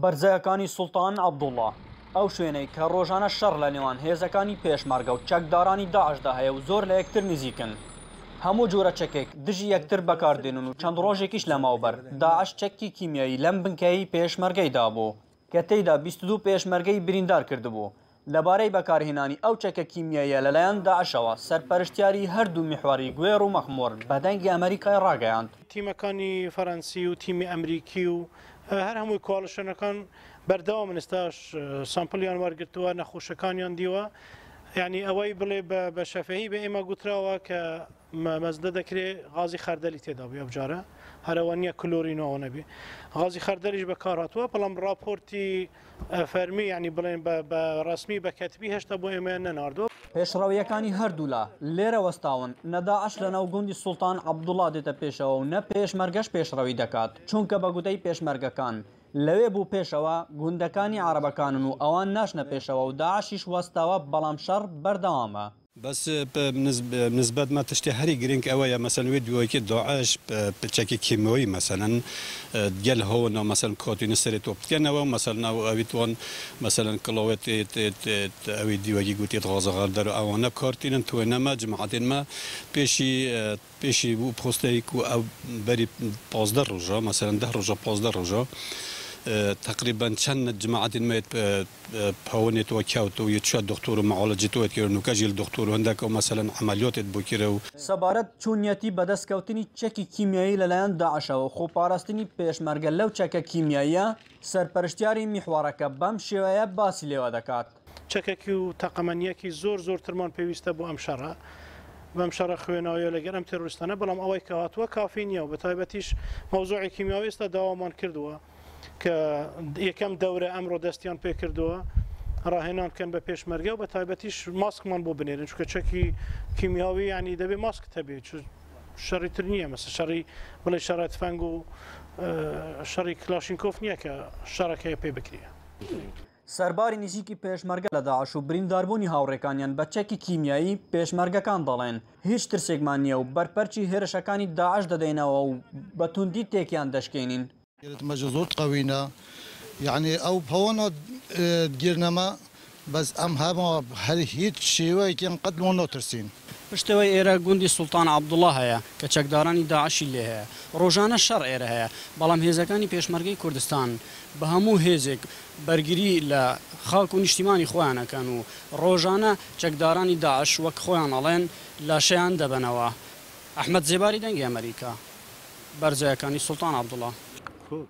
بەرزەکانی سوڵتان عەبدوڵڵا ئەو شوێنەی کە ڕۆژانە شەڕ لە نێوان هێزەکانی پێشمەرگە و چەکدارانی داعشدا هەیە و زۆر لە یەکتر نزیکن. هەموو جۆرە چەکێک دژی یەکتر بەکاردێنن و چەند ڕۆژێکیش لەماوبەر داعش چەکی کیمیایی لەم بنکەی پێشمەرگەیدا بوو کە تێیدا 22 پێشمەرگەی بریندار کردبوو. لەبارەی بەکارهێنانی ئەو چەکە کیمیاییە لەلایەن داعشەوە سەرپەرشتیاری هەردوو میحواری گوێر و مەخمۆر بەدەنگی ئەمریکای ڕاگەیاند. تیمەکانی فەرەنسی و تیمی ئەمریکی و هەر هەمووی کۆڵشنەکان بەردەوام منستاش سامپلیان وەرگرتووە نەخۆشەکانیان دیوە. یعنی ئەوەی بڵێ بە شەفەهی بە ئێمە گوتراوە کە مەزدە دەکرێت غازی خەردەلی تێدا بێ بجارە هەرەوە نییە کلۆرینەوە نەبێ غازی خەردەلیش بەکارهاتووە بەڵام راپۆرتی فەرمی ینی بڵێن بە ڕسمی بە کەتبی هێشتا بۆ ئێمە نەناردووە. پێشڕەویەکانی هەردوولا لێرە وەستاون نەداعش لە ناو گوندی سوڵتان عەبدوڵڵا دێتە پێشەوە و نە پێشمەرگەش پێشڕەوی دەکات چونکە بە گوتەی پێشمەرگەکان لەوێ بوو پێشەوە گوندەکانی عەرەبەکانن و ئەوان ناشنە پێشەوە و داعشیش وەستاوە بەڵام شەڕ بەردەوامە. بس نسبت ما تشتي هري جرينك أويا مثلا ويديو كي داعش بتشكي كيماوي مثلا ديال هو إنه مثلا كوتي نسرت وبتكن أو مثلا أو أبيتوان مثلا كلاوات ويديو كي قلت غاز غردر أو أنا كارتين أنتو إنما جماعتين ما بيشي بوستيك أو بري بازدر رجع مثلا ده رجع بازدر رجع تقريبا كان جماعة ما بهونيت وكاوتو يتشاد دكتور معالجته كيرنو كاجيل دكتور عندك مثلا عمليات بوكيرو سەبارەت چوونیەتی بەدەستکەوتنی چەکی کیمیایی لەلایەن داعشەوە خۆپاراستنی پێشمەرگە لەو چەکە کیمیاییە سەرپەرشتیاری میحوارەکە بەم شێوەیە باسی لێوە دەکات. چەکێکی و تەقەمەنیەکی زۆر ترمان پێویستە بۆ ئەم شەڕە بەم شەڕە خوێنەوەیە لەگەر ئەم تێڕوستانە بەڵام ئەوەی کە هاتووە کافی نییە و بەتایبەتیش مەوزوعی کیمیاوی ئێستا داوامان کردووە کە یەکەم دەورە ئەمڕۆ دەستیان پێ کردووە ڕاهێنان بکەن بە پێشمەرگە و بە تایبەتیش ماسکمان بۆ بنێرن چونکە چەکی کیمیاوی ینی دەبێ ماسک هەبێت شەڕی تر نییە مەسە شەڕی بڵێ شەڕە تفەنگ و شەڕی کلاشینکۆف نییە کە شەڕەکەیە پێ بکرێ. سەرباری نزیکی پێشمەرگە لە داعش و برینداربوونی هاوڕێکانیان بە چەکی کیمیایی پێشمەرگەکان دەڵێن هیچ ترسێکمان نییە و بەرپەرچی هێرشەکانی داعش دەدەینەوە و بە توندی تێکیان دەشکێنین. مجزوط قوينا يعني او بهونا ديرنما بس ام هما هل هيت شيء كان قد ما نترسين پشتەوەی ئێرە گوندی سوڵتان عەبدوڵڵا هەیە کە چەکدارانی داعشی لێ هەیە ڕۆژانە شەڕ ئێرە هەیە بەڵام هێزەکانی پێشمەرگەی کوردستان بە هەموو هێزێک بەرگری لە خاڵک و نیشتیمانی خۆیانەکەن و ڕۆژانە چەکدارانی داعش وەک خۆیان ئەڵێن لاشەیان دەبنەوە. ئەحمەد زێباری دەنگی ئەمریکا بەرزەکانی سوڵتان عەبدوڵڵا. Cool.